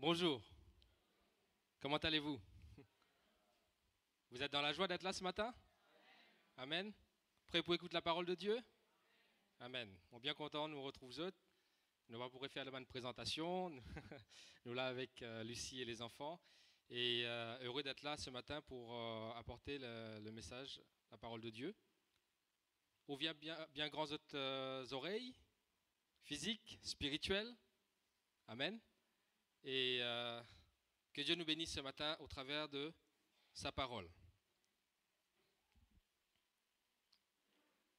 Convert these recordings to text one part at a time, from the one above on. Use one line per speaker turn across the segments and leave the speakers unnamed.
Bonjour, comment allez-vous? Vous êtes dans la joie d'être là ce matin? Amen. Prêt pour écouter la parole de Dieu? Amen. On est bien content de nous retrouver autres. Nous va pouvoir faire la bonne présentation. Nous là avec Lucie et les enfants. Et heureux d'être là ce matin pour apporter le message, la parole de Dieu. Ouvrir bien grands autres oreilles, physiques, spirituelles. Amen. Et que Dieu nous bénisse ce matin au travers de sa parole.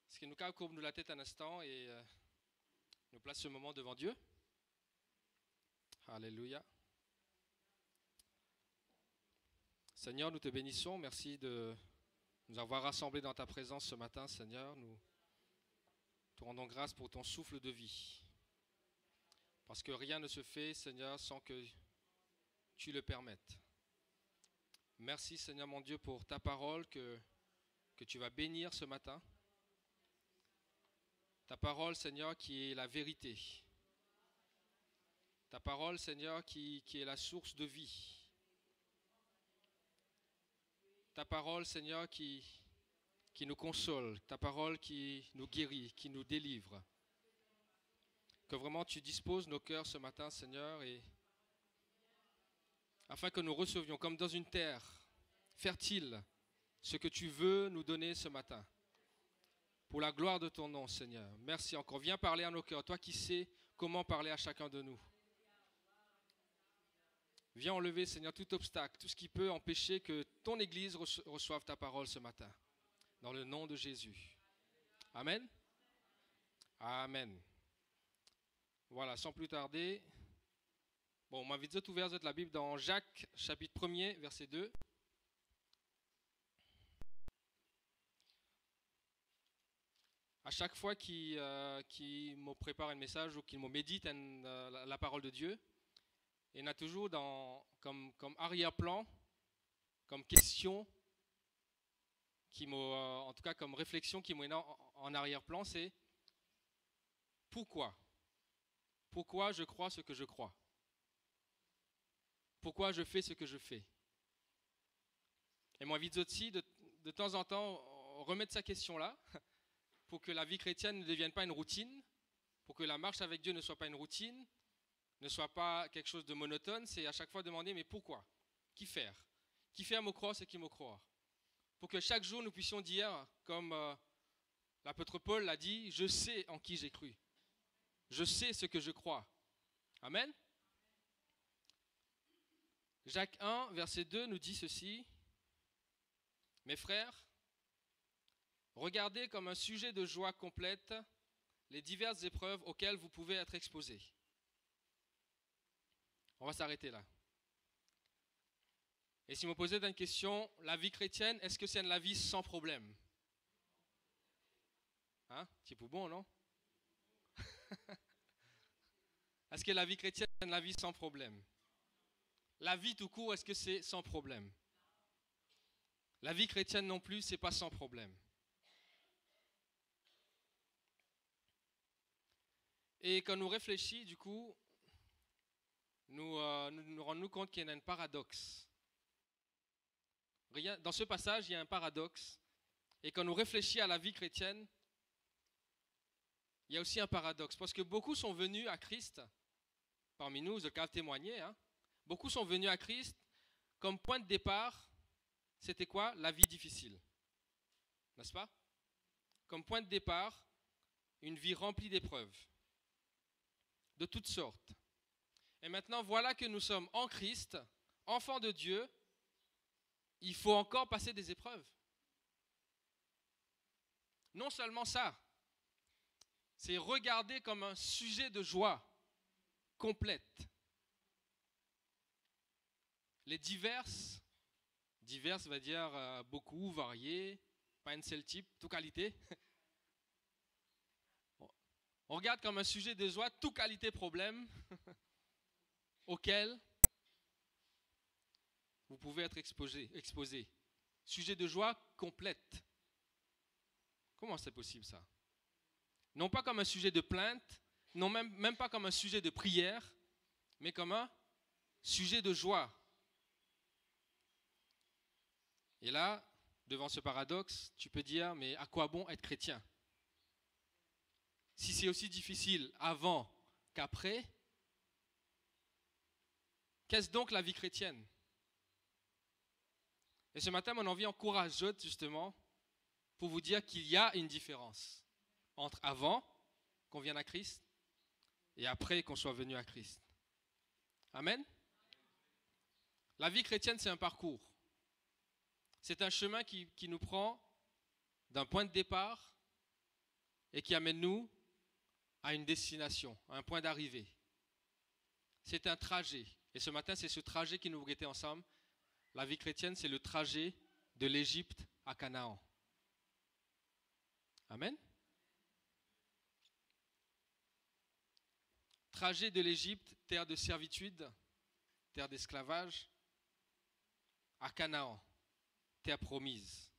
Ce qui nous courbe nous la tête un instant et nous place ce moment devant Dieu. Alléluia. Seigneur, nous te bénissons. Merci de nous avoir rassemblés dans ta présence ce matin, Seigneur. Nous te rendons grâce pour ton souffle de vie. Parce que rien ne se fait, Seigneur, sans que tu le permettes. Merci, Seigneur mon Dieu, pour ta parole que tu vas bénir ce matin. Ta parole, Seigneur, qui est la vérité. Ta parole, Seigneur, qui est la source de vie. Ta parole, Seigneur, qui nous console. Ta parole qui nous guérit, qui nous délivre. Que vraiment tu disposes nos cœurs ce matin, Seigneur, et afin que nous recevions comme dans une terre fertile ce que tu veux nous donner ce matin. Pour la gloire de ton nom, Seigneur. Merci encore. Viens parler à nos cœurs. Toi qui sais comment parler à chacun de nous. Viens enlever, Seigneur, tout obstacle, tout ce qui peut empêcher que ton Église reçoive ta parole ce matin. Dans le nom de Jésus. Amen. Amen. Voilà, sans plus tarder. Bon, on m'a vite ouvert la Bible dans Jacques, chapitre 1er, verset 2. À chaque fois qu'il me prépare un message ou qu'il me médite la parole de Dieu, il y en a toujours comme arrière-plan, comme question, en tout cas comme réflexion qui m'est en arrière-plan, c'est pourquoi? Pourquoi je crois ce que je crois? Pourquoi je fais ce que je fais? Et moi, vite aussi, de temps en temps, remettre sa question-là, pour que la vie chrétienne ne devienne pas une routine, pour que la marche avec Dieu ne soit pas une routine, ne soit pas quelque chose de monotone, c'est à chaque fois demander, mais pourquoi? Qui faire? Qui faire me croire, c'est qui me croire? Pour que chaque jour nous puissions dire, comme l'apôtre Paul l'a dit, je sais en qui j'ai cru. Je sais ce que je crois. Amen. Jacques 1, verset 2 nous dit ceci. Mes frères, regardez comme un sujet de joie complète les diverses épreuves auxquelles vous pouvez être exposés. On va s'arrêter là. Et si vous me posez une question, la vie chrétienne, est-ce que c'est la vie sans problème? Hein? C'est pour bon, non? Est-ce que la vie chrétienne est la vie sans problème? La vie tout court, est-ce que c'est sans problème? La vie chrétienne non plus, c'est pas sans problème. Et quand nous réfléchissons, du coup, nous rendons compte qu'il y a un paradoxe. Dans ce passage, il y a un paradoxe. Et quand nous réfléchissons à la vie chrétienne, il y a aussi un paradoxe. Parce que beaucoup sont venus à Christ, parmi nous, je peux témoigner, hein, beaucoup sont venus à Christ comme point de départ, c'était quoi? La vie difficile. N'est-ce pas? Comme point de départ, une vie remplie d'épreuves, de toutes sortes. Et maintenant, voilà que nous sommes en Christ, enfants de Dieu, il faut encore passer des épreuves. Non seulement ça, c'est regarder comme un sujet de joie complète. Les diverses veut dire beaucoup, varié, pas un seul type, tout qualité. On regarde comme un sujet de joie, tout qualité problème, auquel vous pouvez être exposé. Sujet de joie complète. Comment c'est possible ça? Non pas comme un sujet de plainte, non même pas comme un sujet de prière, mais comme un sujet de joie. Et là, devant ce paradoxe, tu peux dire, mais à quoi bon être chrétien? Si c'est aussi difficile avant qu'après, qu'est-ce donc la vie chrétienne? Et ce matin, mon envie encourageante, justement, pour vous dire qu'il y a une différence entre avant qu'on vienne à Christ et après qu'on soit venu à Christ. Amen. La vie chrétienne, c'est un parcours. C'est un chemin qui nous prend d'un point de départ et qui amène nous à une destination, à un point d'arrivée. C'est un trajet. Et ce matin, c'est ce trajet qui nous guettait ensemble. La vie chrétienne, c'est le trajet de l'Égypte à Canaan. Amen. Trajet de l'Égypte, terre de servitude, terre d'esclavage, à Canaan, terre promise,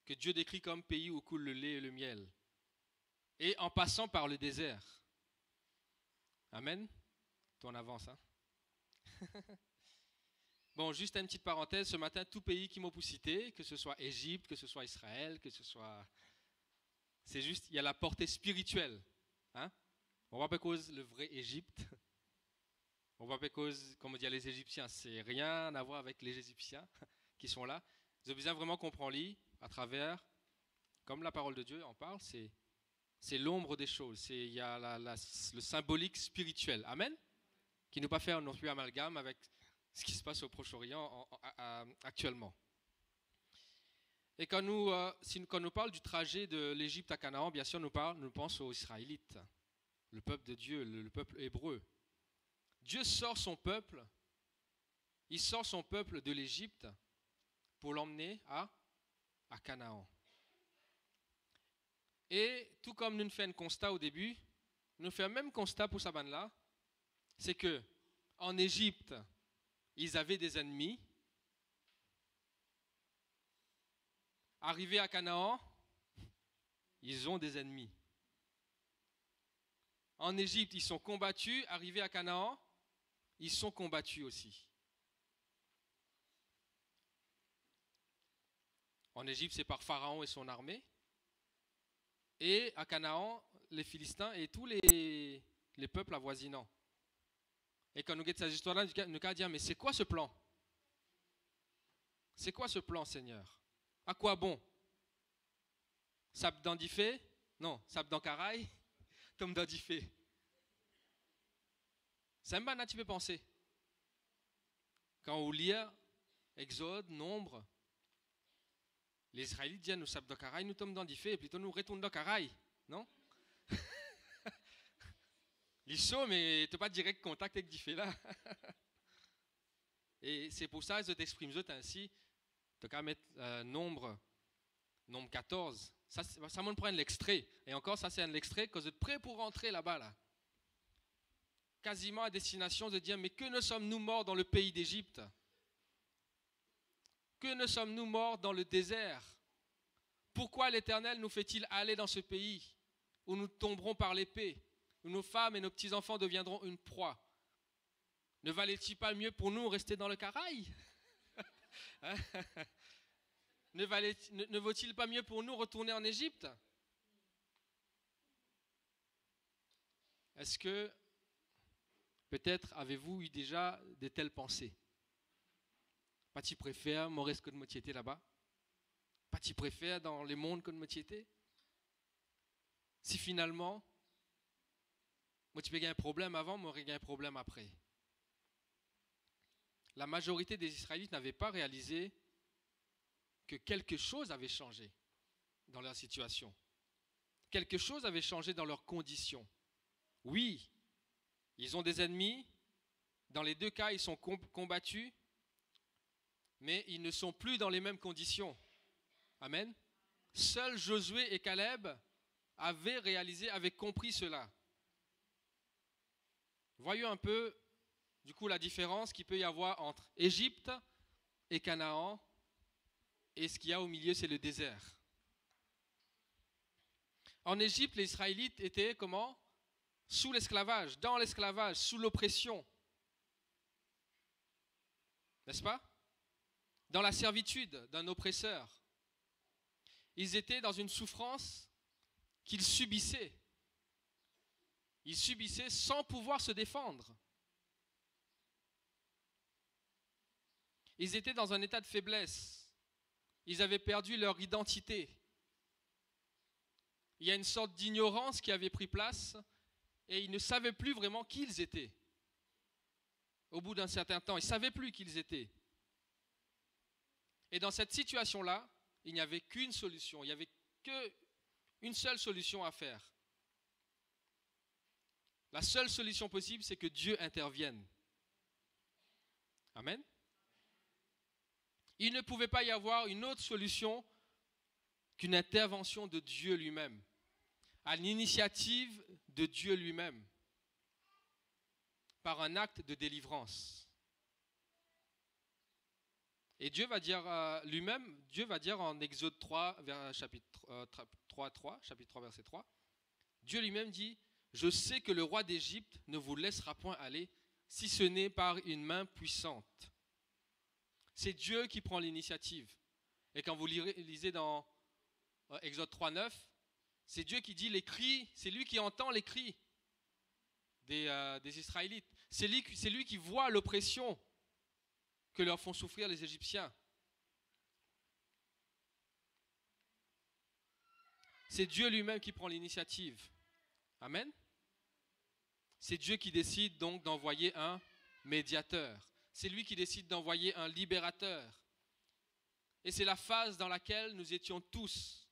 que Dieu décrit comme pays où coule le lait et le miel, et en passant par le désert. Amen. Toi, on avance, hein? Bon, juste une petite parenthèse, ce matin, tout pays qui m'a cité, que ce soit Égypte, que ce soit Israël, que ce soit... C'est juste, il y a la portée spirituelle. Hein? On va pas cause le vrai Égypte. On va pas cause, comme on dit les Égyptiens, c'est rien à voir avec les Égyptiens qui sont là. Vous avez besoin vraiment qu'on prend lit à travers, comme la parole de Dieu en parle, c'est l'ombre des choses. Il y a le symbolique spirituel. Amen? Qui ne pas faire non plus amalgame avec ce qui se passe au Proche-Orient actuellement. Et quand nous parle du trajet de l'Égypte à Canaan, bien sûr, nous pense aux Israélites, le peuple de Dieu, le peuple hébreu. Dieu sort son peuple, il sort son peuple de l'Égypte pour l'emmener à Canaan. Et tout comme nous faisons un constat au début, nous faisons un même constat pour Saban-là, c'est que en Égypte, ils avaient des ennemis. Arrivés à Canaan, ils ont des ennemis. En Égypte, ils sont combattus. Arrivés à Canaan, ils sont combattus aussi. En Égypte, c'est par Pharaon et son armée. Et à Canaan, les Philistins et tous les peuples avoisinants. Et quand nous regardons cette histoire-là, nous allons dire, mais c'est quoi ce plan? C'est quoi ce plan, Seigneur? À quoi bon? Sab d'Andifé? Non, Sab d'Ankaraï? Tom d'Andifé. C'est un peu tu peux penser. Quand on lit Exode, Nombre, les Israélites disent nous Sab d'Ankaraï, nous sommes d'Andifé, et plutôt nous retournons d'Ankaraï, non? L'ISO, mais tu n'as pas direct contact avec Diffé là. Et c'est pour ça que je t'exprime ainsi. Tu as mettre nombre 14. Ça m'en prend l'extrait. Et encore, ça c'est un extrait que vous êtes prêts pour rentrer là-bas. Là. Quasiment à destination de dire, mais que ne sommes-nous morts dans le pays d'Égypte? Que ne sommes-nous morts dans le désert? Pourquoi l'Éternel nous fait-il aller dans ce pays où nous tomberons par l'épée, où nos femmes et nos petits-enfants deviendront une proie? Ne valait-il pas mieux pour nous rester dans le Caraï? Ne vaut-il pas mieux pour nous retourner en Égypte? Est-ce que peut-être avez-vous eu déjà de telles pensées? Pas tu préfères Maurice que de Motiété là-bas? Pas tu préfères dans les mondes que de Motiété? Si finalement, moi tu peux gagner un problème avant, moi j'aurais gagné un problème après. La majorité des Israélites n'avaient pas réalisé que quelque chose avait changé dans leur situation. Quelque chose avait changé dans leurs conditions. Oui, ils ont des ennemis. Dans les deux cas, ils sont combattus. Mais ils ne sont plus dans les mêmes conditions. Amen. Seuls Josué et Caleb avaient compris cela. Voyons un peu, du coup, la différence qu'il peut y avoir entre Égypte et Canaan. Et ce qu'il y a au milieu, c'est le désert. En Égypte, les Israélites étaient comment? Sous l'esclavage, dans l'esclavage, sous l'oppression. n'est-ce pas? Dans la servitude d'un oppresseur. Ils étaient dans une souffrance qu'ils subissaient. Ils subissaient sans pouvoir se défendre. Ils étaient dans un état de faiblesse. Ils avaient perdu leur identité. Il y a une sorte d'ignorance qui avait pris place et ils ne savaient plus vraiment qui ils étaient. Au bout d'un certain temps, ils ne savaient plus qui ils étaient. Et dans cette situation-là, il n'y avait qu'une solution. Il n'y avait qu'une seule solution à faire. La seule solution possible, c'est que Dieu intervienne. Amen. Il ne pouvait pas y avoir une autre solution qu'une intervention de Dieu lui-même, à l'initiative de Dieu lui-même, par un acte de délivrance. Et Dieu va dire lui-même, Dieu va dire en Exode 3, chapitre 3, verset 3, Dieu lui-même dit, « Je sais que le roi d'Égypte ne vous laissera point aller, si ce n'est par une main puissante. » C'est Dieu qui prend l'initiative. Et quand vous lisez dans Exode 3, 9, c'est Dieu qui dit les cris, c'est lui qui entend les cris des Israélites. C'est lui qui voit l'oppression que leur font souffrir les Égyptiens. C'est Dieu lui-même qui prend l'initiative. Amen. C'est Dieu qui décide donc d'envoyer un médiateur. C'est lui qui décide d'envoyer un libérateur. Et c'est la phase dans laquelle nous étions tous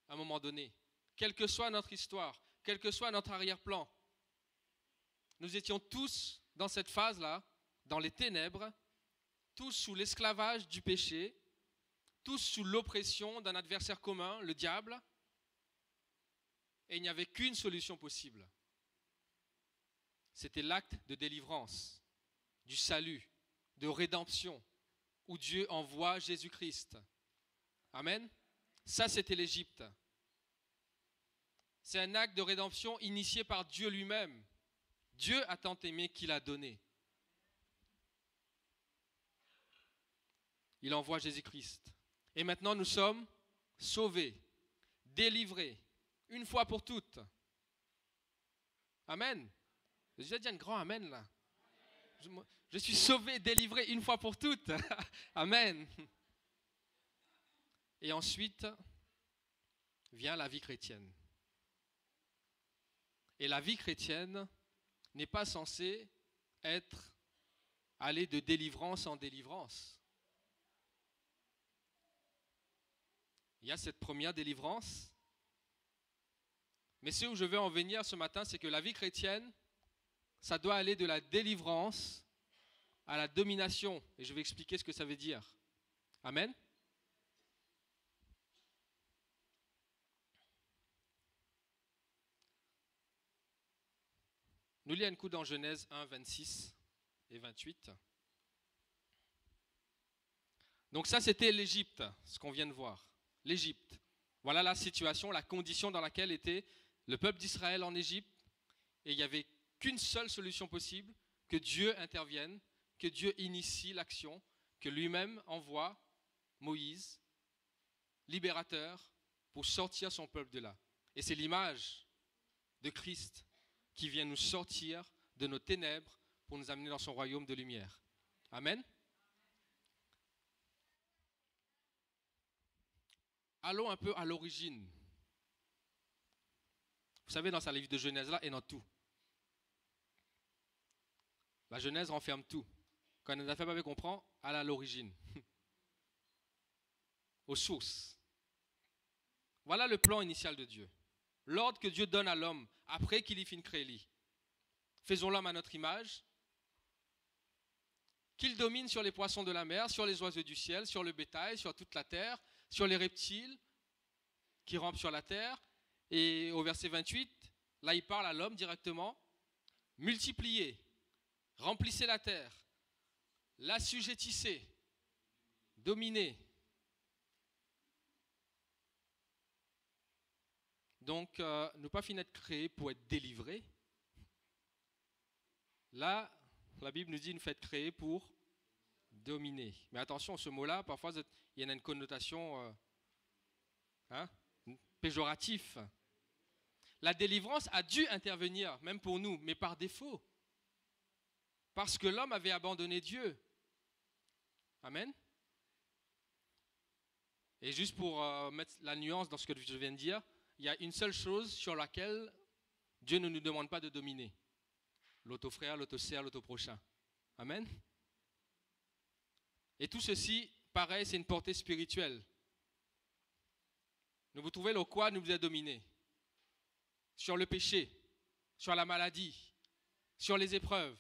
à un moment donné. Quelle que soit notre histoire, quel que soit notre arrière-plan, nous étions tous dans cette phase-là, dans les ténèbres, tous sous l'esclavage du péché, tous sous l'oppression d'un adversaire commun, le diable, et il n'y avait qu'une solution possible. C'était l'acte de délivrance, du salut, de rédemption, où Dieu envoie Jésus-Christ. Amen. Ça, c'était l'Égypte. C'est un acte de rédemption initié par Dieu lui-même. Dieu a tant aimé qu'il a donné. Il envoie Jésus-Christ. Et maintenant, nous sommes sauvés, délivrés, une fois pour toutes. Amen. J'ai dit un grand amen là. Je suis sauvé, délivré une fois pour toutes. Amen. Et ensuite vient la vie chrétienne. Et la vie chrétienne n'est pas censée aller de délivrance en délivrance. Il y a cette première délivrance. Mais ce où je veux en venir ce matin, c'est que la vie chrétienne, ça doit aller de la délivrance à la domination. Et je vais expliquer ce que ça veut dire. Amen. Nous lisons un coup dans Genèse 1, 26 et 28. Donc ça, c'était l'Égypte, ce qu'on vient de voir. L'Égypte. Voilà la situation, la condition dans laquelle était le peuple d'Israël en Égypte. Et il n'y avait qu'une seule solution possible, que Dieu intervienne, que Dieu initie l'action, que lui-même envoie Moïse, libérateur, pour sortir son peuple de là. Et c'est l'image de Christ qui vient nous sortir de nos ténèbres pour nous amener dans son royaume de lumière. Amen. Allons un peu à l'origine. Vous savez, dans sa livre de Genèse là, et dans tout. La Genèse renferme tout. Quand on a fait pas comprendre, à l'origine. Aux sources. Voilà le plan initial de Dieu. L'ordre que Dieu donne à l'homme après qu'il ait fini de créer lui. Faisons l'homme à notre image, qu'il domine sur les poissons de la mer, sur les oiseaux du ciel, sur le bétail, sur toute la terre, sur les reptiles qui rampent sur la terre. Et au verset 28, là il parle à l'homme directement. Multipliez, remplissez la terre, l'assujettissez, dominez. Donc, ne pas finir d'être créé pour être délivré. Là, la Bible nous dit, nous faites créer pour Dominer. Mais attention, ce mot-là, parfois, il y a une connotation péjorative. La délivrance a dû intervenir, même pour nous, mais par défaut. Parce que l'homme avait abandonné Dieu. Amen. Et juste pour mettre la nuance dans ce que je viens de dire, il y a une seule chose sur laquelle Dieu ne nous demande pas de dominer. L'auto-frère, l'auto-sœur, l'auto-prochain. Amen. Et tout ceci, pareil, c'est une portée spirituelle. Nous vous trouvez le quoi nous vous a dominé. Sur le péché, sur la maladie, sur les épreuves,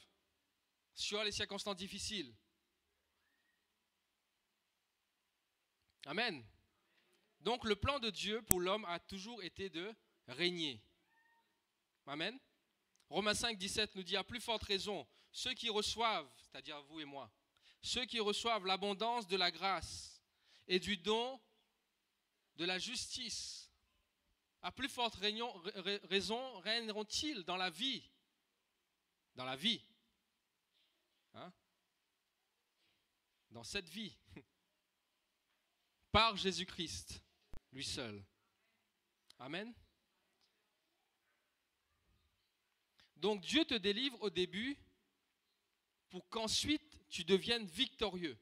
sur les circonstances difficiles. Amen. Donc le plan de Dieu pour l'homme a toujours été de régner. Amen. Romains 5, 17 nous dit à plus forte raison, ceux qui reçoivent, c'est-à-dire vous et moi, ceux qui reçoivent l'abondance de la grâce et du don de la justice, à plus forte raison règneront-ils dans la vie. Dans la vie. Dans cette vie. Par Jésus-Christ, lui seul. Amen. Donc Dieu te délivre au début pour qu'ensuite tu deviennes victorieux.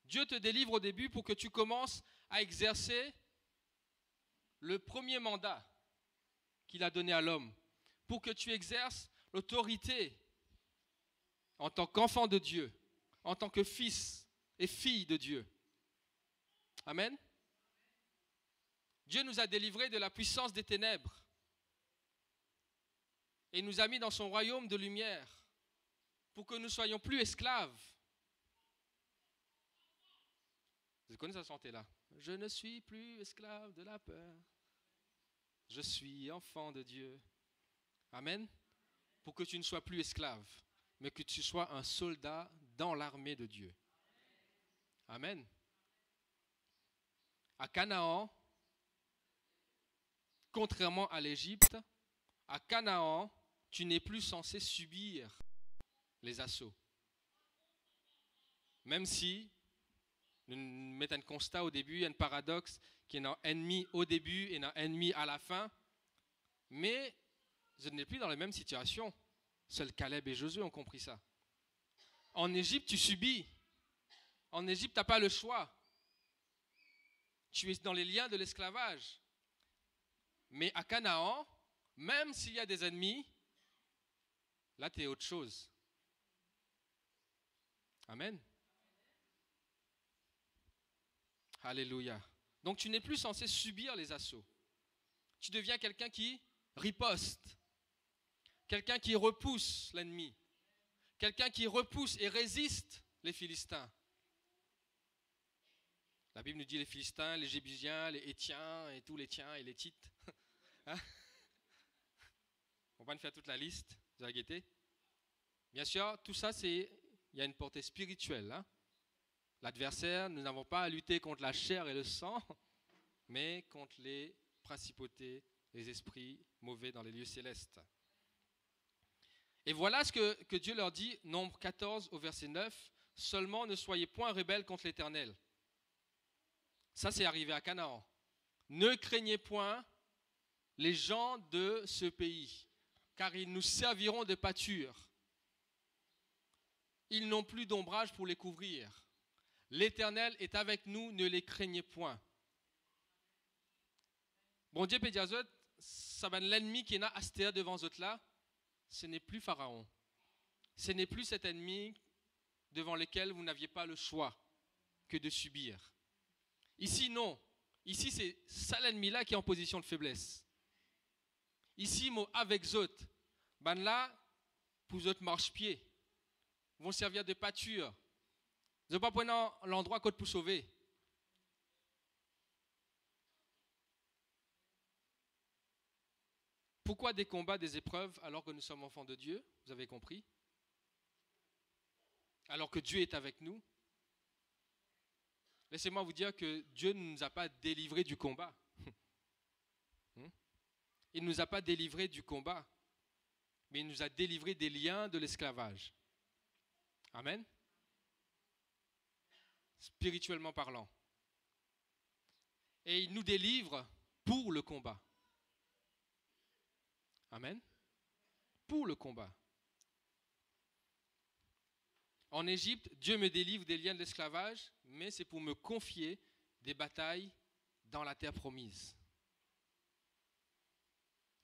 Dieu te délivre au début pour que tu commences à exercer le premier mandat qu'il a donné à l'homme, pour que tu exerces l'autorité en tant qu'enfant de Dieu, en tant que fils et fille de Dieu. Amen. Dieu nous a délivrés de la puissance des ténèbres et nous a mis dans son royaume de lumière pour que nous ne soyons plus esclaves. Vous connaissez cette chanter là? Je ne suis plus esclave de la peur. Je suis enfant de Dieu. Amen. Pour que tu ne sois plus esclave, mais que tu sois un soldat dans l'armée de Dieu. Amen. À Canaan, contrairement à l'Égypte, à Canaan, tu n'es plus censé subir les assauts. Même si, nous mettons un constat au début, un paradoxe, qu'il y a un ennemi au début et un ennemi à la fin, mais je n'ai plus dans la même situation. Seuls Caleb et Josué ont compris ça. En Égypte, tu subis. En Égypte, tu n'as pas le choix. Tu es dans les liens de l'esclavage. Mais à Canaan, même s'il y a des ennemis, là, tu es autre chose. Amen. Alléluia. Donc, tu n'es plus censé subir les assauts. Tu deviens quelqu'un qui riposte, quelqu'un qui repousse l'ennemi, quelqu'un qui repousse et résiste les Philistins. La Bible nous dit les Philistins, les Jébusiens, les Hétiens et tous les tiens et les Tites. Hein? On va pas faire toute la liste, vous avez guetté. Bien sûr, tout ça, il y a une portée spirituelle. Hein? L'adversaire, nous n'avons pas à lutter contre la chair et le sang, mais contre les principautés, les esprits mauvais dans les lieux célestes. Et voilà ce que Dieu leur dit, Nombre 14 au verset 9, « Seulement ne soyez point rebelles contre l'Éternel. » Ça, c'est arrivé à Canaan. « Ne craignez point les gens de ce pays, car ils nous serviront de pâture. Ils n'ont plus d'ombrage pour les couvrir. L'Éternel est avec nous, ne les craignez point. » Bon Dieu peut dire, ça va l'ennemi qui est là, Astéa devant eux là, ce n'est plus Pharaon. Ce n'est plus cet ennemi devant lequel vous n'aviez pas le choix que de subir. Ici, non. Ici, c'est ça l'ennemi-là qui est en position de faiblesse. Ici, mot avec eux, ben là, pour eux marche-pied, vont servir de pâture. Ils ne vont pas prendre l'endroit côté pour sauver. Pourquoi des combats, des épreuves, alors que nous sommes enfants de Dieu? Vous avez compris? Alors que Dieu est avec nous. Laissez-moi vous dire que Dieu ne nous a pas délivrés du combat. Il ne nous a pas délivrés du combat, mais il nous a délivrés des liens de l'esclavage. Amen. spirituellement parlant. Et il nous délivre pour le combat. Amen. Pour le combat. En Égypte, Dieu me délivre des liens de l'esclavage, mais c'est pour me confier des batailles dans la terre promise.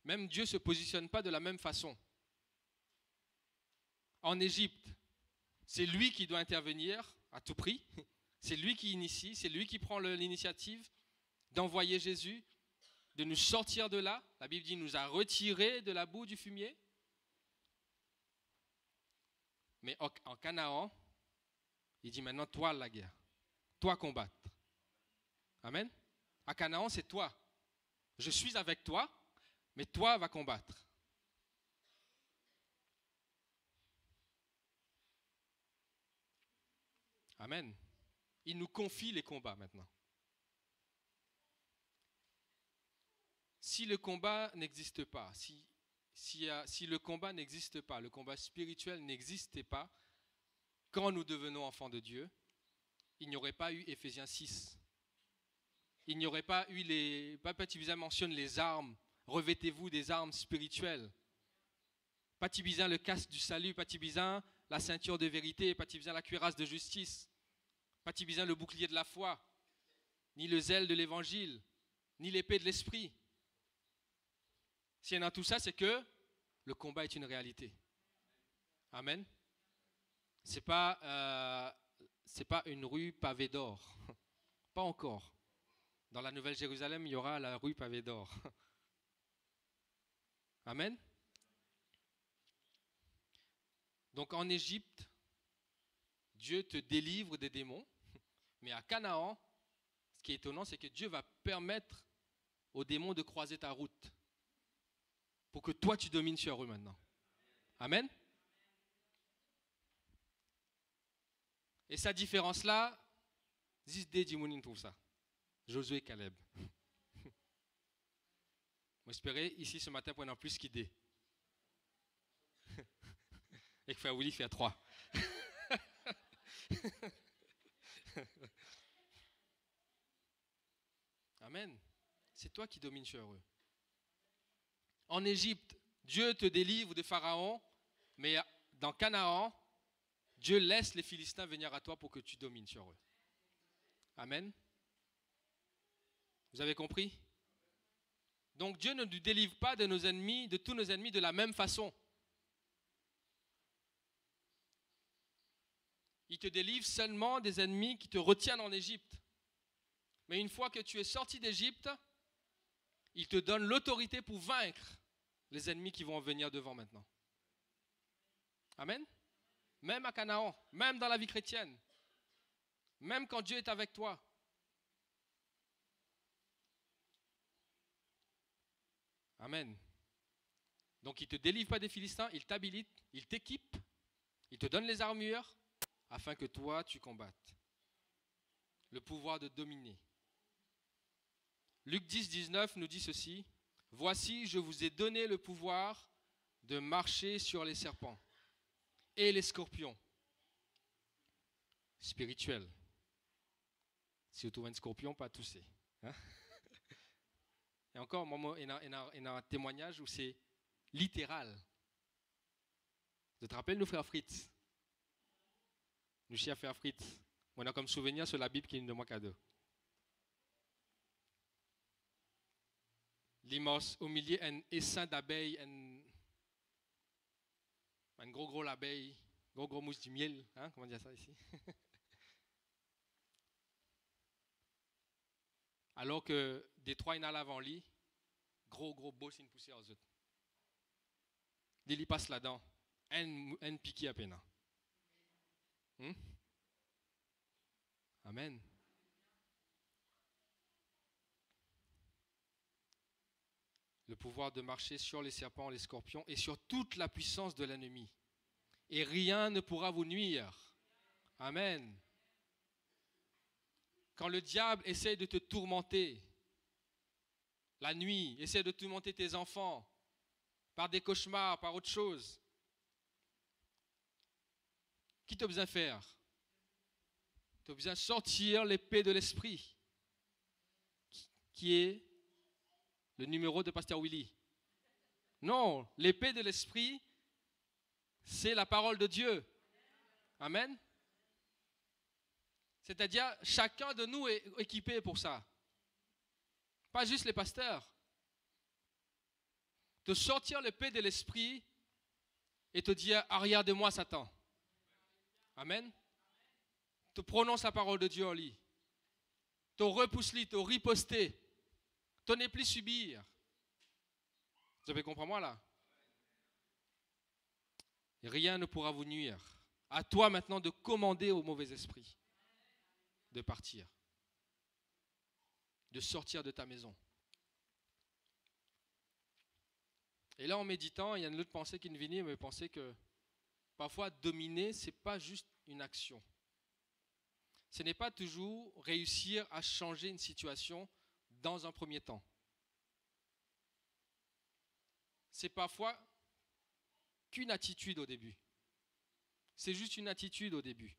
Même Dieu ne se positionne pas de la même façon. En Égypte, c'est lui qui doit intervenir à tout prix. C'est lui qui initie, c'est lui qui prend l'initiative d'envoyer Jésus, de nous sortir de là. La Bible dit qu'il nous a retirés de la boue du fumier. Mais en Canaan, il dit maintenant, toi la guerre, toi combattre. Amen. À Canaan, c'est toi. Je suis avec toi, mais toi vas combattre. Amen. Il nous confie les combats maintenant. Si le combat n'existe pas, si le combat n'existe pas, le combat spirituel n'existait pas, quand nous devenons enfants de Dieu, il n'y aurait pas eu Éphésiens 6. Il n'y aurait pas eu Papa Tibizin mentionne les armes. Revêtez-vous des armes spirituelles. Patibizin, le casque du salut. Patibizin, la ceinture de vérité. Patibizin, la cuirasse de justice. Patibizin, le bouclier de la foi. Ni le zèle de l'évangile. Ni l'épée de l'esprit. S'il y en a tout ça, c'est que le combat est une réalité. Amen. C'est pas une rue pavée d'or. Pas encore. Dans la Nouvelle Jérusalem, il y aura la rue pavée d'or. Amen. Donc en Égypte, Dieu te délivre des démons. Mais à Canaan, ce qui est étonnant, c'est que Dieu va permettre aux démons de croiser ta route. Pour que toi, tu domines sur eux maintenant. Amen. Et sa différence-là, Zizde Djimounine trouve ça. Josué et Caleb. J'espérais ici ce matin pour en plus qu'idée. Et que frère Willy fait à 3. Amen. C'est toi qui domines sur eux. En Égypte, Dieu te délivre de Pharaon, mais dans Canaan, Dieu laisse les Philistins venir à toi pour que tu domines sur eux. Amen. Vous avez compris? Donc Dieu ne nous délivre pas de nos ennemis, de tous nos ennemis de la même façon. Il te délivre seulement des ennemis qui te retiennent en Égypte. Mais une fois que tu es sorti d'Égypte, il te donne l'autorité pour vaincre les ennemis qui vont venir devant maintenant. Amen. Même à Canaan, même dans la vie chrétienne, même quand Dieu est avec toi. Amen. Donc il ne te délivre pas des Philistins, il t'habilite, il t'équipe, il te donne les armures afin que toi tu combattes. Le pouvoir de dominer. Luc 10, 19 nous dit ceci. Voici, je vous ai donné le pouvoir de marcher sur les serpents et les scorpions. Spirituel. Si vous trouvez un scorpion, pas tousser. Hein? Et encore, il y a un témoignage où c'est littéral. Je te rappelle, nous frères Fritz. Nous chers frères Fritz. On a comme souvenir sur la Bible qui nous demande cadeau. Limos, au milieu, un essaim d'abeilles, un gros abeille, gros mousse du miel. Hein? Comment dire ça ici? Alors que des trois, il y en a avant lui, gros boss, une poussière aux autres. Il passe là-dedans, un piqué à peine. Amen. Le pouvoir de marcher sur les serpents, les scorpions et sur toute la puissance de l'ennemi. Et rien ne pourra vous nuire. Amen. Quand le diable essaie de te tourmenter, la nuit, essaie de tourmenter tes enfants, par des cauchemars, par autre chose, qui t'a besoin de faire? Tu as besoin de sortir l'épée de l'esprit, qui est le numéro de Pasteur Willy. Non, l'épée de l'esprit, c'est la parole de Dieu. Amen. C'est-à-dire, chacun de nous est équipé pour ça. Pas juste les pasteurs. De sortir l'épée de l'esprit et te dire, arrière de moi, Satan. Amen. Te prononce la parole de Dieu en lit. Te repousse-li, te riposter. Te ne plus subir. Vous avez compris moi là? Rien ne pourra vous nuire. À toi maintenant de commander au mauvais esprit de partir, de sortir de ta maison. Et là, en méditant, il y a une autre pensée qui me venait, mais penser que parfois dominer, ce n'est pas juste une action. Ce n'est pas toujours réussir à changer une situation dans un premier temps. C'est parfois qu'une attitude au début. C'est juste une attitude au début.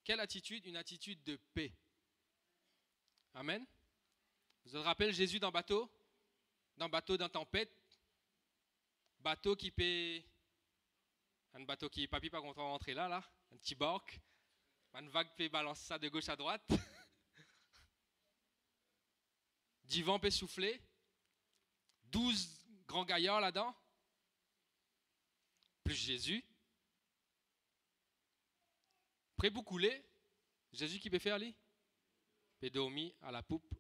Quelle attitude? Une attitude de paix. Amen. Vous vous rappelez Jésus dans le bateau? Dans le bateau dans tempête. Bateau qui paie. Un bateau qui papi pas content rentrer là. Un petit barque. Une vague peut balancer ça de gauche à droite. Du vent peut souffler. 12 grands gaillards là-dedans. Plus Jésus. Près pour couler. Jésus qui peut faire lui? Peut dormir à la poupe.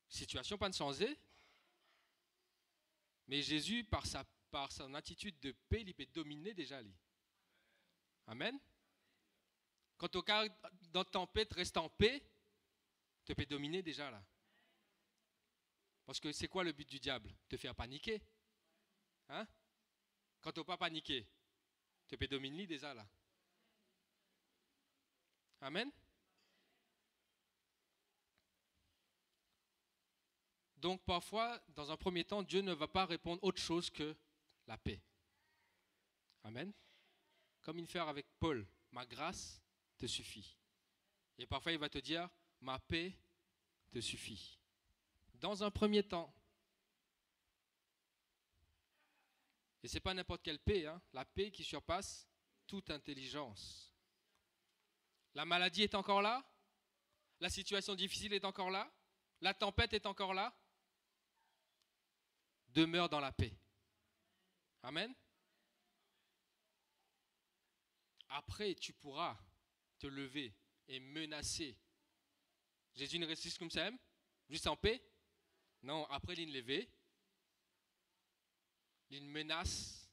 Situation pas de changer. Mais Jésus, par son attitude de paix, il peut dominer déjà lui. Amen. Quand au cas dans tempête reste en paix, tu peux dominer déjà là. Parce que c'est quoi le but du diable? Te faire paniquer. Hein? Quand tu n'as pas paniqué, tu peux dominer déjà là. Amen. Donc parfois, dans un premier temps, Dieu ne va pas répondre autre chose que la paix. Amen. Comme il fait avec Paul, ma grâce te suffit. Et parfois, il va te dire, ma paix te suffit. Dans un premier temps. Et ce n'est pas n'importe quelle paix, hein, la paix qui surpasse toute intelligence. La maladie est encore là. La situation difficile est encore là. La tempête est encore là. Demeure dans la paix. Amen. Après, tu pourras te lever et menacer. Jésus ne reste comme ça, juste en paix. Non, après, il levé. Il menace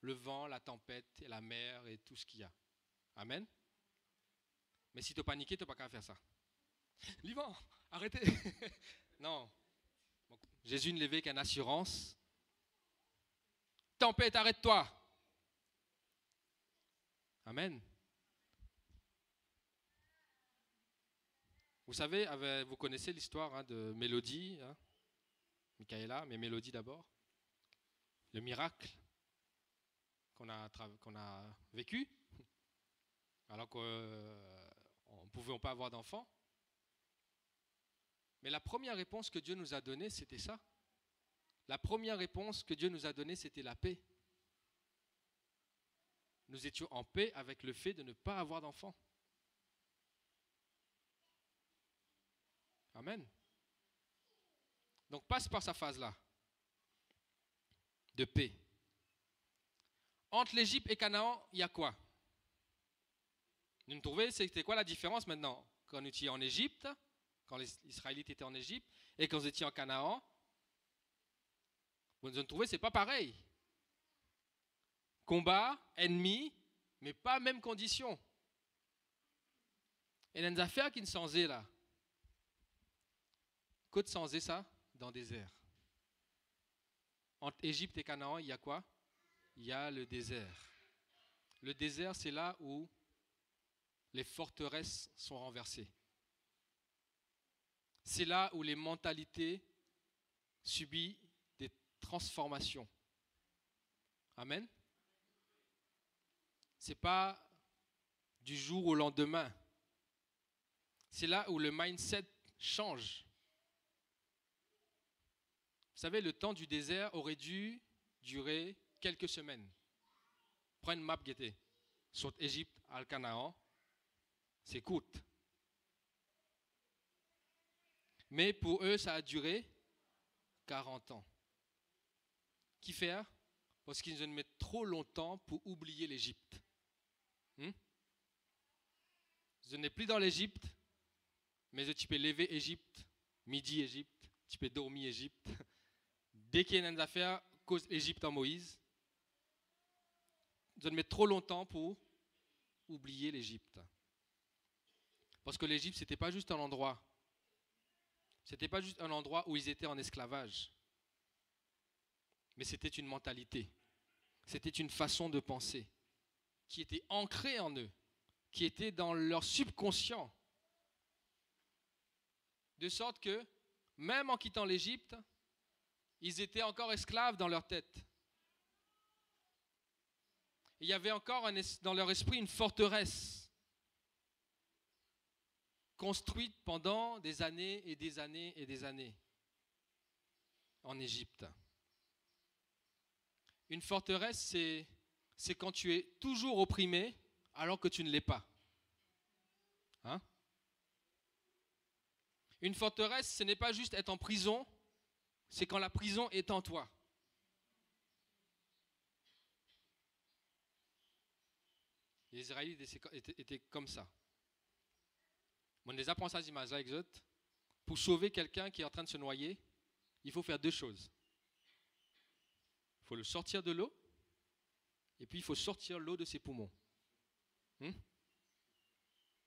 le vent, la tempête, et la mer et tout ce qu'il y a. Amen. Mais si tu paniques, tu n'as pas qu'à faire ça. L'Ivan, arrêtez. Non. Jésus ne levait qu'une assurance. Tempête, arrête-toi. Amen. Vous savez, vous connaissez l'histoire de Mélodie, Michaela, mais Mélodie d'abord. Le miracle qu'on a vécu, alors qu'on ne pouvait pas avoir d'enfants. Mais la première réponse que Dieu nous a donnée, c'était ça. La première réponse que Dieu nous a donnée, c'était la paix. Nous étions en paix avec le fait de ne pas avoir d'enfants. Amen. Donc passe par sa phase-là de paix. Entre l'Égypte et Canaan, il y a quoi? Vous nous trouvez, c'était quoi la différence maintenant? Quand nous étions en Égypte, quand les Israélites étaient en Égypte, et quand vous étiez en Canaan, vous nous trouvez, c'est pas pareil. Combat, ennemi, mais pas même condition. Et il y a des affaires qui ne sont là. Côte sans ça, dans le désert. Entre Égypte et Canaan, il y a quoi? Il y a le désert. Le désert, c'est là où les forteresses sont renversées. C'est là où les mentalités subissent des transformations. Amen. Ce n'est pas du jour au lendemain. C'est là où le mindset change. Vous savez, le temps du désert aurait dû durer quelques semaines. Prends une map, guettez. Sur Égypte à Canaan, c'est court. Mais pour eux, ça a duré 40 ans. Qui faire? Parce qu'ils mettent trop longtemps pour oublier l'Égypte. Je n'ai plus dans l'Égypte, mais tu peux lever Égypte, midi Égypte, tu peux dormir Égypte. Dès qu'il y a une affaire, cause Égypte en Moïse, je ne mets trop longtemps pour oublier l'Égypte. Parce que l'Égypte, ce n'était pas juste un endroit. Ce n'était pas juste un endroit où ils étaient en esclavage. Mais c'était une mentalité. C'était une façon de penser qui était ancrée en eux, qui était dans leur subconscient. De sorte que, même en quittant l'Égypte, ils étaient encore esclaves dans leur tête. Il y avait encore dans leur esprit une forteresse construite pendant des années et des années et des années en Égypte. Une forteresse, c'est quand tu es toujours opprimé alors que tu ne l'es pas. Hein? Une forteresse, ce n'est pas juste être en prison, c'est quand la prison est en toi. Les Israélites étaient comme ça. On les apprend ça images avec eux. Pour sauver quelqu'un qui est en train de se noyer, il faut faire deux choses. Il faut le sortir de l'eau, et puis il faut sortir l'eau de ses poumons.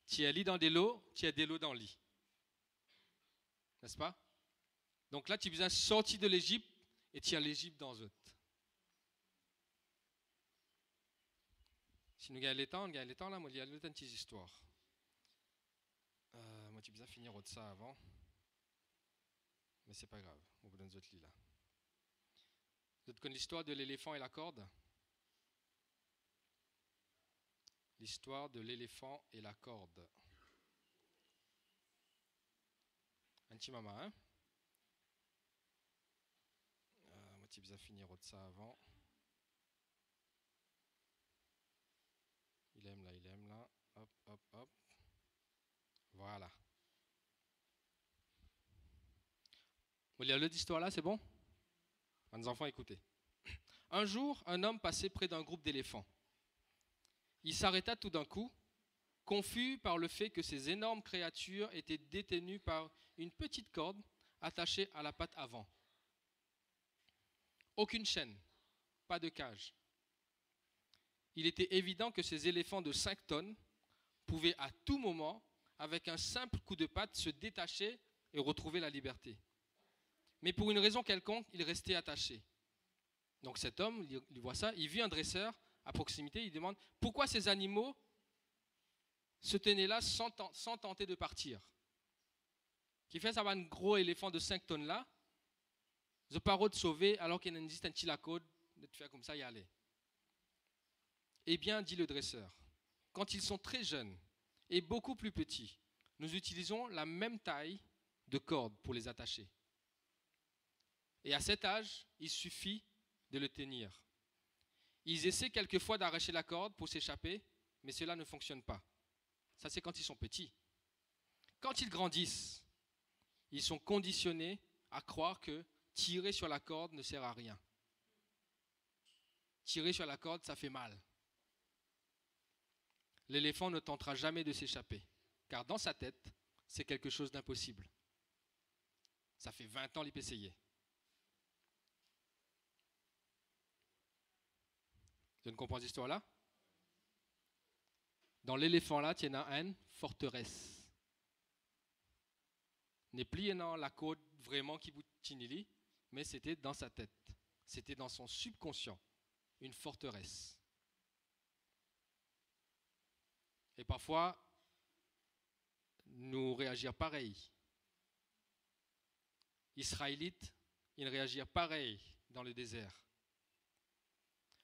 Tu es lit dans de l'eau, tu as de l'eau dans le lit. N'est-ce pas? Donc là, tu as besoin de sortir de l'Égypte, et tu as l'Égypte dans eux. Si nous gagnons le temps là, moi, il y a une petite histoire. Moi, tu as besoin de finir de ça avant. Mais c'est pas grave, on vous donne d'autres lits là. Vous connaissez l'histoire de l'éléphant et la corde? L'histoire de l'éléphant et la corde. Un petit maman, hein? Moi, tu as besoin de finir de ça avant. Il aime là. Hop, hop, hop. Voilà. Vous voulez l'autre histoire là, c'est bon? Les enfants, écoutez. Un jour, un homme passait près d'un groupe d'éléphants. Il s'arrêta tout d'un coup, confus par le fait que ces énormes créatures étaient détenues par une petite corde attachée à la patte avant. Aucune chaîne, pas de cage. Il était évident que ces éléphants de 5 tonnes pouvaient à tout moment, avec un simple coup de patte, se détacher et retrouver la liberté. Mais pour une raison quelconque, ils restaient attachés. Donc cet homme, il voit ça, il vit un dresseur à proximité, il demande pourquoi ces animaux se tenaient là sans tenter de partir. Qui fait ça va un gros éléphant de 5 tonnes là, je pars de sauver alors qu'il existe un petit lacode de te faire comme ça y aller. Eh bien, dit le dresseur, quand ils sont très jeunes et beaucoup plus petits, nous utilisons la même taille de corde pour les attacher. Et à cet âge, il suffit de le tenir. Ils essaient quelquefois d'arracher la corde pour s'échapper, mais cela ne fonctionne pas. Ça, c'est quand ils sont petits. Quand ils grandissent, ils sont conditionnés à croire que tirer sur la corde ne sert à rien. Tirer sur la corde, ça fait mal. L'éléphant ne tentera jamais de s'échapper, car dans sa tête, c'est quelque chose d'impossible. Ça fait 20 ans qu'il peut essayer. Tu ne comprends cette histoire-là? Dans l'éléphant là, tu as une forteresse. N'est plus dans la côte vraiment qui vous tinili, mais c'était dans sa tête. C'était dans son subconscient, une forteresse. Et parfois, nous réagir pareil. Israélites, ils réagirent pareil dans le désert.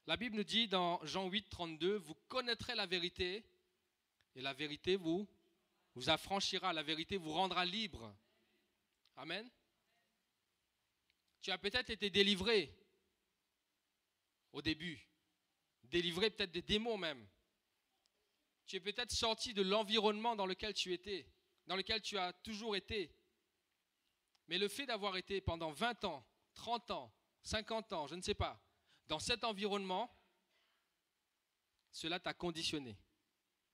La Bible nous dit dans Jean 8, 32, vous connaîtrez la vérité et la vérité vous affranchira, la vérité vous rendra libre. Amen. Tu as peut-être été délivré au début, délivré peut-être des démons même. Tu es peut-être sorti de l'environnement dans lequel tu étais, dans lequel tu as toujours été. Mais le fait d'avoir été pendant 20 ans, 30 ans, 50 ans, je ne sais pas, dans cet environnement, cela t'a conditionné.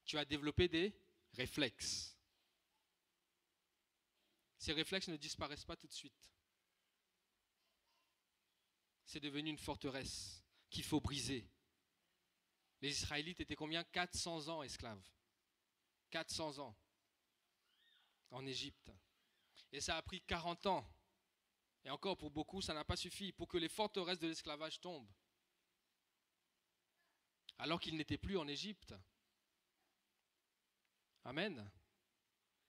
Tu as développé des réflexes. Ces réflexes ne disparaissent pas tout de suite. C'est devenu une forteresse qu'il faut briser. Les Israélites étaient combien? 400 ans esclaves. 400 ans en Égypte. Et ça a pris 40 ans. Et encore pour beaucoup, ça n'a pas suffi pour que les forteresses de l'esclavage tombent. Alors qu'ils n'étaient plus en Égypte. Amen.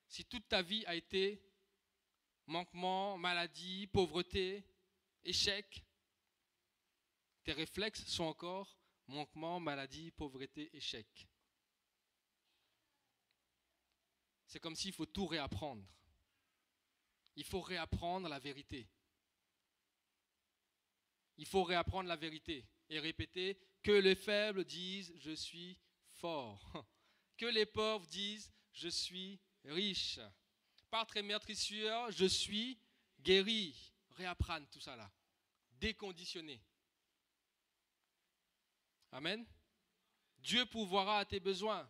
Si toute ta vie a été manquement, maladie, pauvreté, échec, tes réflexes sont encore manquement, maladie, pauvreté, échec. C'est comme s'il faut tout réapprendre. Il faut réapprendre la vérité. Il faut réapprendre la vérité et répéter que les faibles disent « je suis fort ». Que les pauvres disent « je suis riche ». Par très meurtrissure, je suis guéri. Réapprendre tout ça là. Déconditionner. Amen. Dieu pourvoira à tes besoins.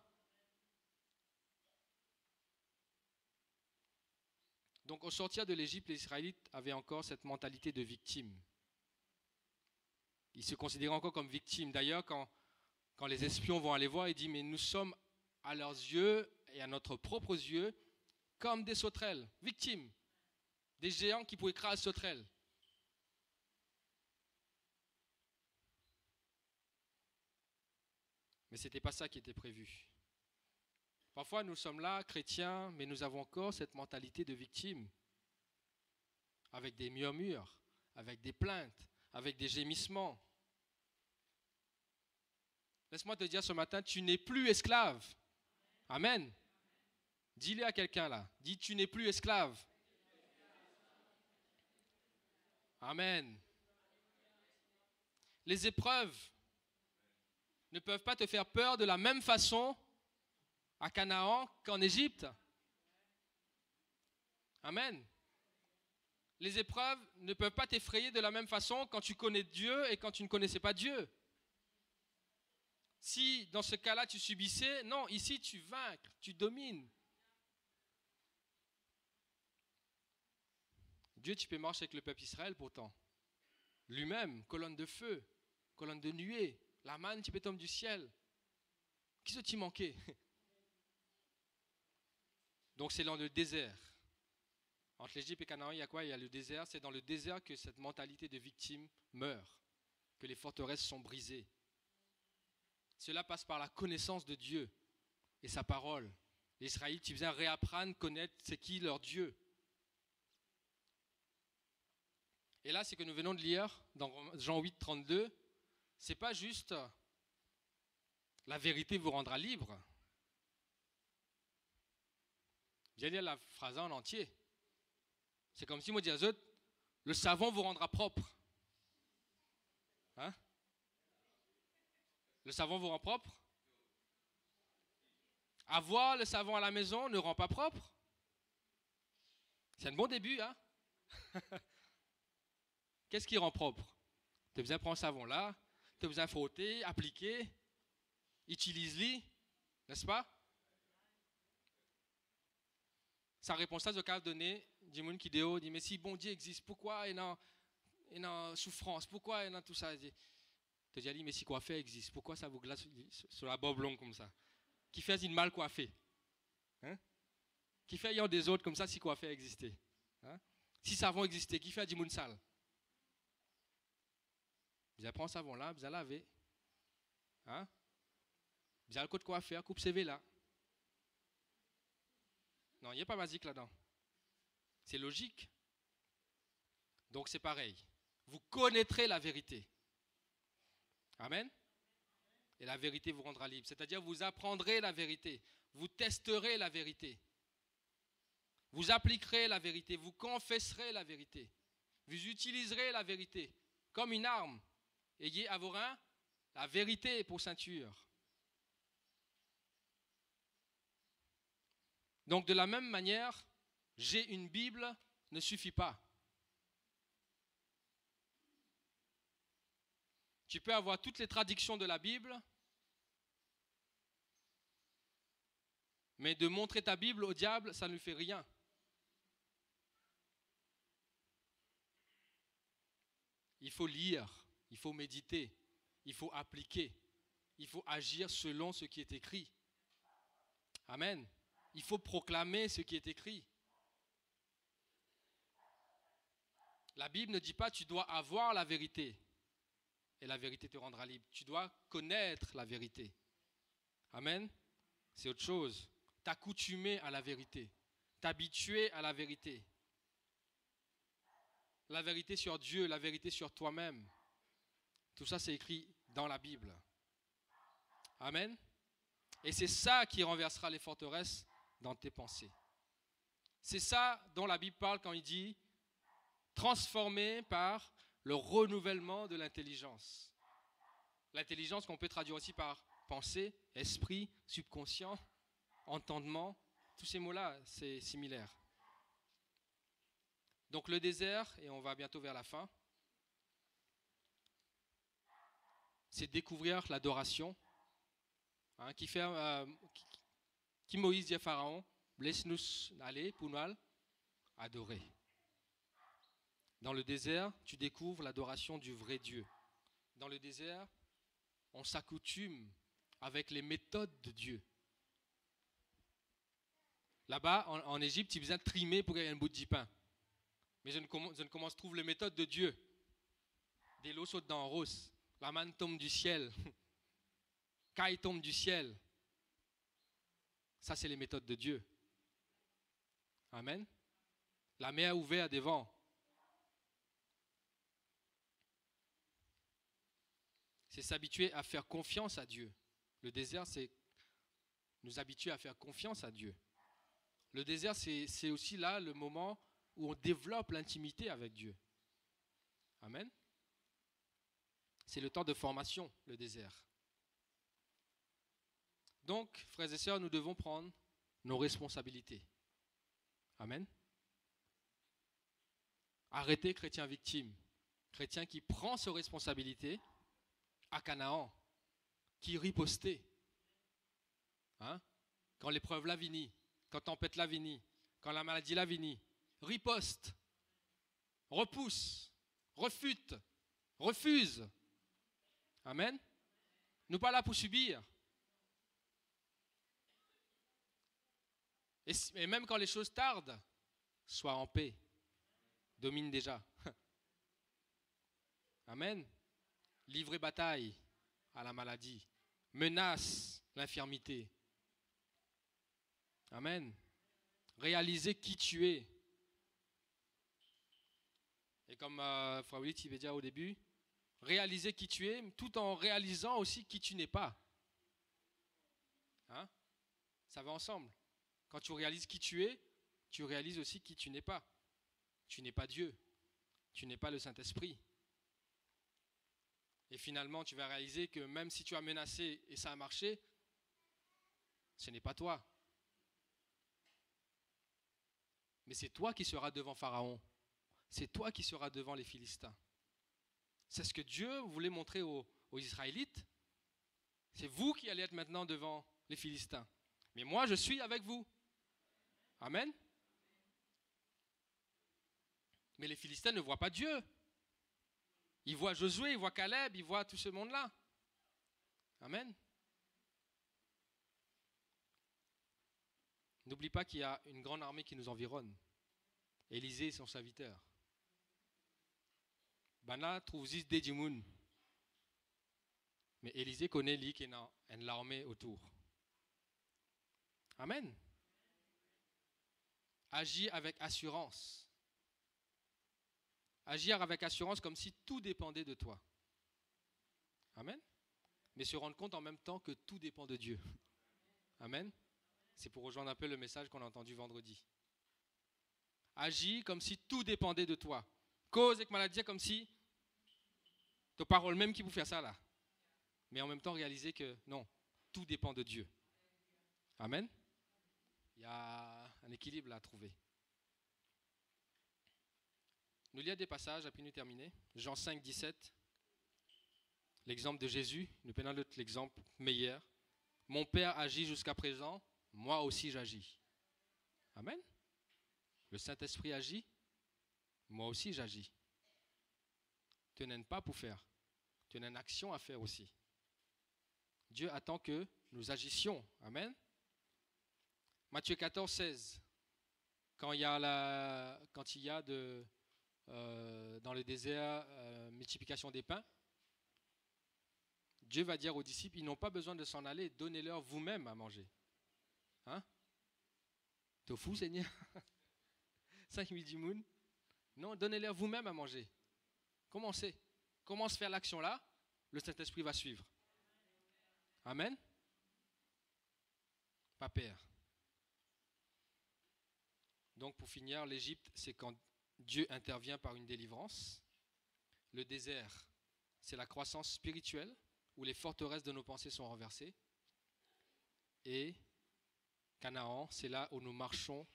Donc au sortir de l'Égypte, les Israélites avaient encore cette mentalité de victime. Ils se considéraient encore comme victimes. D'ailleurs, quand les espions vont aller voir, ils disent « mais nous sommes à leurs yeux et à notre propres yeux comme des sauterelles, victimes, des géants qui pouvaient écraser sauterelles. » Mais ce n'était pas ça qui était prévu. Parfois, nous sommes là, chrétiens, mais nous avons encore cette mentalité de victime, avec des murmures, avec des plaintes, avec des gémissements. Laisse-moi te dire ce matin, tu n'es plus esclave. Amen. Dis-le à quelqu'un là. Dis, tu n'es plus esclave. Amen. Les épreuves ne peuvent pas te faire peur de la même façon à Canaan qu'en Égypte. Amen. Les épreuves ne peuvent pas t'effrayer de la même façon quand tu connais Dieu et quand tu ne connaissais pas Dieu. Si dans ce cas-là tu subissais, non, ici tu vaincres, tu domines. Dieu, tu peux marcher avec le peuple Israël pourtant. Lui-même, colonne de feu, colonne de nuée, la manne qui peut tomber du ciel. Qu'est-ce qui manquait? Donc c'est dans le désert. Entre l'Égypte et Canaan, il y a quoi? Il y a le désert. C'est dans le désert que cette mentalité de victime meurt, que les forteresses sont brisées. Cela passe par la connaissance de Dieu et sa parole. Les Israélites, ils faisaient réapprendre, connaître c'est qui leur Dieu. Et là, c'est que nous venons de lire dans Jean 8, 32, c'est pas juste la vérité vous rendra libre. J'ai lire la phrase en entier. C'est comme si moi disais, le savon vous rendra propre. Hein? Le savon vous rend propre? Avoir le savon à la maison ne rend pas propre? C'est un bon début, hein? Qu'est-ce qui rend propre? Tu as besoin de prendre le savon là, tu as besoin de frotter, appliquer, utilise-le, n'est-ce pas? Sa réponse à ce qu'a donné, Jimoun Kideo dit, mais si bon Dieu existe, pourquoi il y a une souffrance? Pourquoi il y a tout ça? Tu dis, mais si coiffé existe, pourquoi ça vous glace sur la bobe longue comme ça? Qui fait une mal coiffée? Hein? Qui fait ayant des autres comme ça si coiffé existait? Hein? Si savon existait, qui fait Jimoun sale? Vous prendre savon là, vous laver. Hein? Vous avez le côté coiffeur, coupe CV là. Non, il n'y a pas basique là-dedans. C'est logique. Donc c'est pareil. Vous connaîtrez la vérité. Amen. et la vérité vous rendra libre. C'est-à-dire vous apprendrez la vérité, vous testerez la vérité, vous appliquerez la vérité, vous confesserez la vérité, vous utiliserez la vérité comme une arme. Ayez à vos reins la vérité pour ceinture. Donc de la même manière, j'ai une Bible ne suffit pas. Tu peux avoir toutes les traductions de la Bible, mais de montrer ta Bible au diable, ça ne lui fait rien. Il faut lire, il faut méditer, il faut appliquer, il faut agir selon ce qui est écrit. Amen. Il faut proclamer ce qui est écrit. La Bible ne dit pas tu dois avoir la vérité et la vérité te rendra libre. Tu dois connaître la vérité. Amen. C'est autre chose. T'accoutumer à la vérité, t'habituer à la vérité. La vérité sur Dieu, la vérité sur toi-même. Tout ça, c'est écrit dans la Bible. Amen. Et c'est ça qui renversera les forteresses dans tes pensées. C'est ça dont la Bible parle quand il dit transformé par le renouvellement de l'intelligence. L'intelligence qu'on peut traduire aussi par pensée, esprit, subconscient, entendement. Tous ces mots-là, c'est similaire. Donc le désert, et on va bientôt vers la fin, c'est découvrir l'adoration. Qui Moïse dit à Pharaon, laisse-nous aller pour nous adorer. Dans le désert, tu découvres l'adoration du vrai Dieu. Dans le désert, on s'accoutume avec les méthodes de Dieu. Là-bas, en Égypte, il y a besoin de trimer pour gagner un bout de pain. Mais je ne commence à trouver les méthodes de Dieu. Des lots sautent dans un rose. La manne tombe du ciel. Caille tombe du ciel. Ça, c'est les méthodes de Dieu. Amen. La mer ouverte des vents. C'est s'habituer à faire confiance à Dieu. Le désert, c'est nous habituer à faire confiance à Dieu. Le désert, c'est aussi là le moment où on développe l'intimité avec Dieu. Amen. C'est le temps de formation, le désert. Donc, frères et sœurs, nous devons prendre nos responsabilités. Amen. Arrêtez chrétien victime. Chrétien qui prend ses responsabilités à Canaan, qui ripostait. Quand l'épreuve l'a vini, quand la tempête l'a vini, quand la maladie l'a vini, riposte, repousse, refute, refuse. Amen. Nous pas là pour subir. Et même quand les choses tardent, sois en paix. Domine déjà. Amen. Livrer bataille à la maladie. Menace l'infirmité. Amen. Réaliser qui tu es. Et comme Frère Willy t'y avait dit au début, réaliser qui tu es tout en réalisant aussi qui tu n'es pas. Ça va ensemble. Quand tu réalises qui tu es, tu réalises aussi qui tu n'es pas. Tu n'es pas Dieu. Tu n'es pas le Saint-Esprit. Et finalement, tu vas réaliser que même si tu as menacé et ça a marché, ce n'est pas toi. Mais c'est toi qui seras devant Pharaon. C'est toi qui seras devant les Philistins. C'est ce que Dieu voulait montrer aux Israélites. C'est vous qui allez être maintenant devant les Philistins. Mais moi, je suis avec vous. Amen. Mais les Philistins ne voient pas Dieu. Ils voient Josué, ils voient Caleb, ils voient tout ce monde-là. Amen. N'oublie pas qu'il y a une grande armée qui nous environne. Élisée et son serviteur. Bana trouve zis Dedimoun. Mais Élisée connaît lui qui est une armée autour. Amen. Agis avec assurance. Agir avec assurance comme si tout dépendait de toi. Amen. mais se rendre compte en même temps que tout dépend de Dieu. Amen. C'est pour rejoindre un peu le message qu'on a entendu vendredi. Agis comme si tout dépendait de toi. Cause avec maladie comme si ta parole même qui vous fait ça là. Mais en même temps réaliser que non, tout dépend de Dieu. Amen. Il y a un équilibre là à trouver. Nous lisons des passages, après nous terminer. Jean 5, 17. L'exemple de Jésus, nous prenons l'exemple meilleur. Mon Père agit jusqu'à présent, moi aussi j'agis. Amen. Le Saint-Esprit agit, moi aussi j'agis. Tu n'aimes pas pour faire. Tu as une action à faire aussi. Dieu attend que nous agissions. Amen. Matthieu 14, 16. Quand il y a dans le désert multiplication des pains, Dieu va dire aux disciples, ils n'ont pas besoin de s'en aller, donnez-leur vous-même à manger. Hein? T'es fou, Seigneur? 5 midi moon? Non, donnez-leur vous-même à manger. Commencez. Commence à faire l'action là, le Saint-Esprit va suivre. Amen. Pas peur. Donc pour finir, l'Égypte, c'est quand Dieu intervient par une délivrance. Le désert, c'est la croissance spirituelle, où les forteresses de nos pensées sont renversées. Et Canaan, c'est là où nous marchons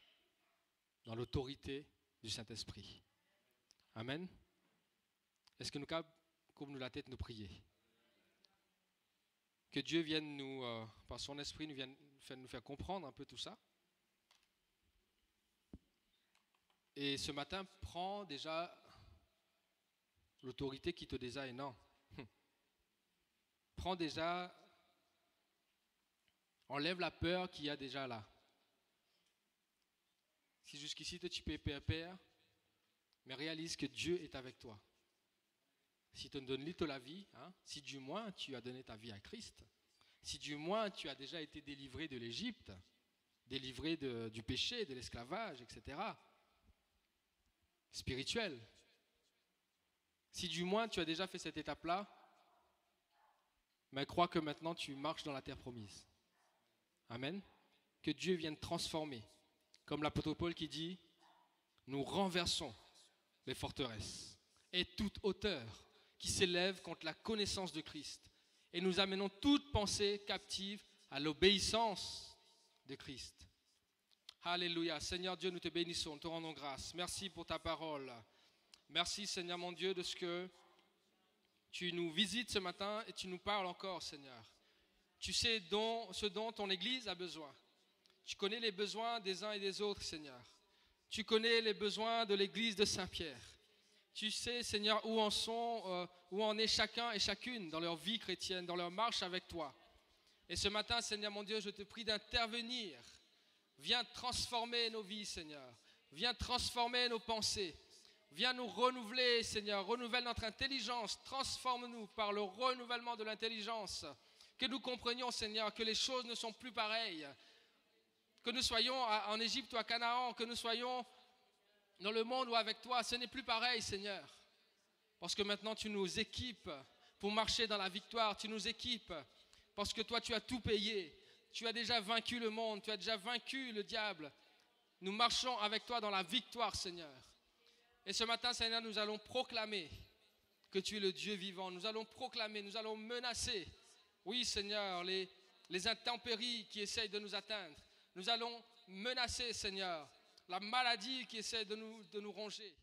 dans l'autorité du Saint-Esprit. Amen. Est-ce que nous couvrons la tête, nous prier? Que Dieu vienne nous, par son esprit, nous faire comprendre un peu tout ça. Et ce matin, prends déjà l'autorité qui te désigne. Non. Prends déjà, enlève la peur qu'il y a déjà là. Si jusqu'ici tu peux peur, mais réalise que Dieu est avec toi. Si tu donnes la vie, hein, si du moins tu as donné ta vie à Christ, si du moins tu as déjà été délivré de l'Égypte, délivré du péché, de l'esclavage, etc., spirituel, si du moins tu as déjà fait cette étape-là, mais crois que maintenant tu marches dans la terre promise. Amen. Que Dieu vienne transformer. Comme l'apôtre Paul qui dit, nous renversons les forteresses et toute hauteur qui s'élève contre la connaissance de Christ. Et nous amenons toute pensée captive à l'obéissance de Christ. Alléluia. Seigneur Dieu, nous te bénissons, nous te rendons grâce. Merci pour ta parole. Merci Seigneur mon Dieu de ce que tu nous visites ce matin et tu nous parles encore, Seigneur. Tu sais ce dont ton Église a besoin. Tu connais les besoins des uns et des autres, Seigneur. Tu connais les besoins de l'Église de Saint-Pierre. Tu sais, Seigneur, où en est chacun et chacune dans leur vie chrétienne, dans leur marche avec toi. Et ce matin, Seigneur mon Dieu, je te prie d'intervenir. Viens transformer nos vies, Seigneur. Viens transformer nos pensées. Viens nous renouveler, Seigneur. Renouvelle notre intelligence. Transforme-nous par le renouvellement de l'intelligence. Que nous comprenions, Seigneur, que les choses ne sont plus pareilles. Que nous soyons en Égypte ou à Canaan, que nous soyons dans le monde ou avec toi, ce n'est plus pareil, Seigneur. Parce que maintenant, tu nous équipes pour marcher dans la victoire. Tu nous équipes parce que toi, tu as tout payé. Tu as déjà vaincu le monde. Tu as déjà vaincu le diable. Nous marchons avec toi dans la victoire, Seigneur. Et ce matin, Seigneur, nous allons proclamer que tu es le Dieu vivant. Nous allons proclamer, nous allons menacer, oui, Seigneur, les intempéries qui essayent de nous atteindre. Nous allons menacer, Seigneur, la maladie qui essaie de nous ronger.